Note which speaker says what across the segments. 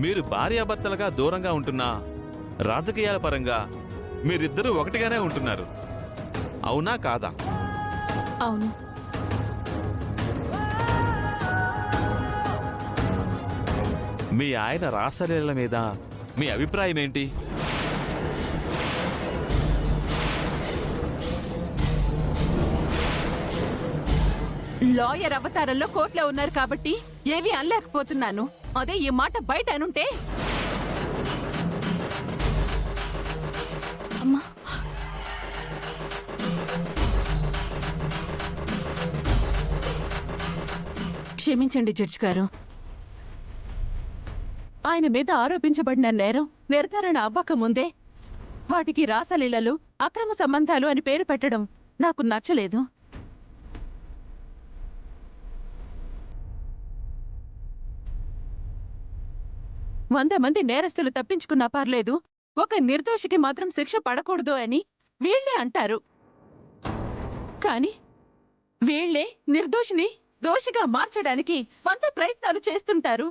Speaker 1: మీరు భార్యాభర్తలుగా దూరంగా ఉంటున్నా రాజకీయాల పరంగా మీరిద్దరూ ఒకటిగానే ఉంటున్నారు. అవునా కాదా?
Speaker 2: అవును.
Speaker 1: మీ ఆయన రాసలీల మీద మీ అభిప్రాయం ఏంటి?
Speaker 2: లాయర్ అవతారంలో కోర్టులో ఉన్నారు కాబట్టి ఏవి అనలేకపోతున్నాను. అదే ఈ మాట బయట అనుంటే అమ్మా. క్షమించండి జడ్జి గారు. ఆయన మీద ఆరోపించబడిన నేరం నిర్ధారణ అవ్వకముందే వాటికి రాసలీలలు, అక్రమ సంబంధాలు అని పేరు పెట్టడం నాకు నచ్చలేదు. మంది నేరస్తులు తప్పించుకున్నా పర్లేదు, ఒక నిర్దోషికి మాత్రం శిక్ష పడకూడదు అని వీళ్లే అంటారు. కాని వీళ్లే నిర్దోషిని దోషిగా మార్చడానికి 100 ప్రయత్నాలు చేస్తుంటారు.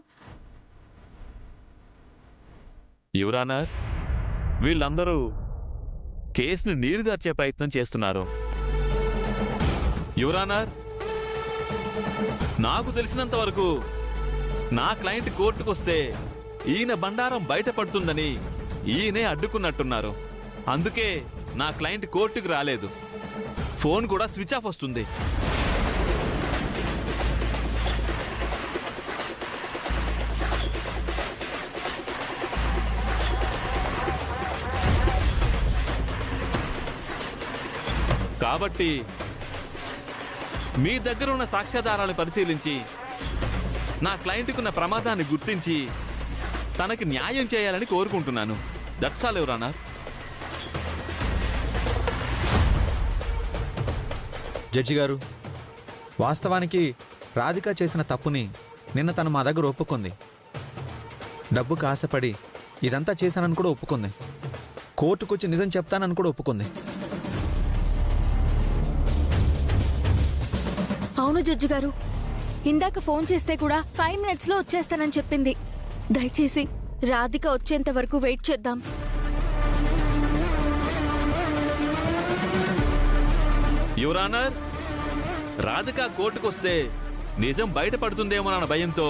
Speaker 1: యువర్ ఆనర్, వీళ్ళందరూ కేసుని నీరుగార్చే ప్రయత్నం చేస్తున్నారు. యువర్ ఆనర్, నాకు తెలిసినంత వరకు నా క్లయింట్ కోర్టుకొస్తే ఈయన బండారం బయటపడుతుందని ఈయనే అడ్డుకున్నట్టున్నారు. అందుకే నా క్లయింట్ కోర్టుకు రాలేదు. ఫోన్ కూడా స్విచ్ ఆఫ్ వస్తుంది. కాబట్టి మీ దగ్గర ఉన్న సాక్ష్యాధారాలను పరిశీలించి నా క్లయింట్కున్న ప్రమాదాన్ని గుర్తించి తనకి న్యాయం చేయాలని కోరుకుంటున్నాను. That's all your honour.
Speaker 3: Judge గారు, వాస్తవానికి రాధిక చేసిన తప్పుని నిన్న తను మా దగ్గర ఒప్పుకుంది. డబ్బుకు ఆశపడి ఇదంతా చేశానని కూడా ఒప్పుకుంది. కోర్టుకొచ్చి నిజం చెప్తానని కూడా ఒప్పుకుంది.
Speaker 4: అవును జడ్జి గారు, ఇందాక ఫోన్ చేస్తే కూడా 5 minutes లో వచ్చేస్తానని చెప్పింది. దయచేసి రాధిక వచ్చేంత వరకు వెయిట్ చేద్దాం.
Speaker 1: యువర్ ఆనర్, రాధిక కోర్టుకొస్తే నిజం బయటపడుతుందేమోనన్న భయంతో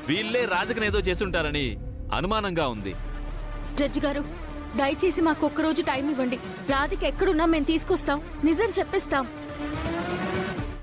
Speaker 1: వీళ్ళే రాధికనేదో చేసుంటారని అనుమానంగా ఉంది.
Speaker 4: జడ్జి గారు, దయచేసి మాకు ఒక్కరోజు టైం ఇవ్వండి. రాధిక ఎక్కడున్నా మేము తీసుకొస్తాం, నిజం చెప్పిస్తాం.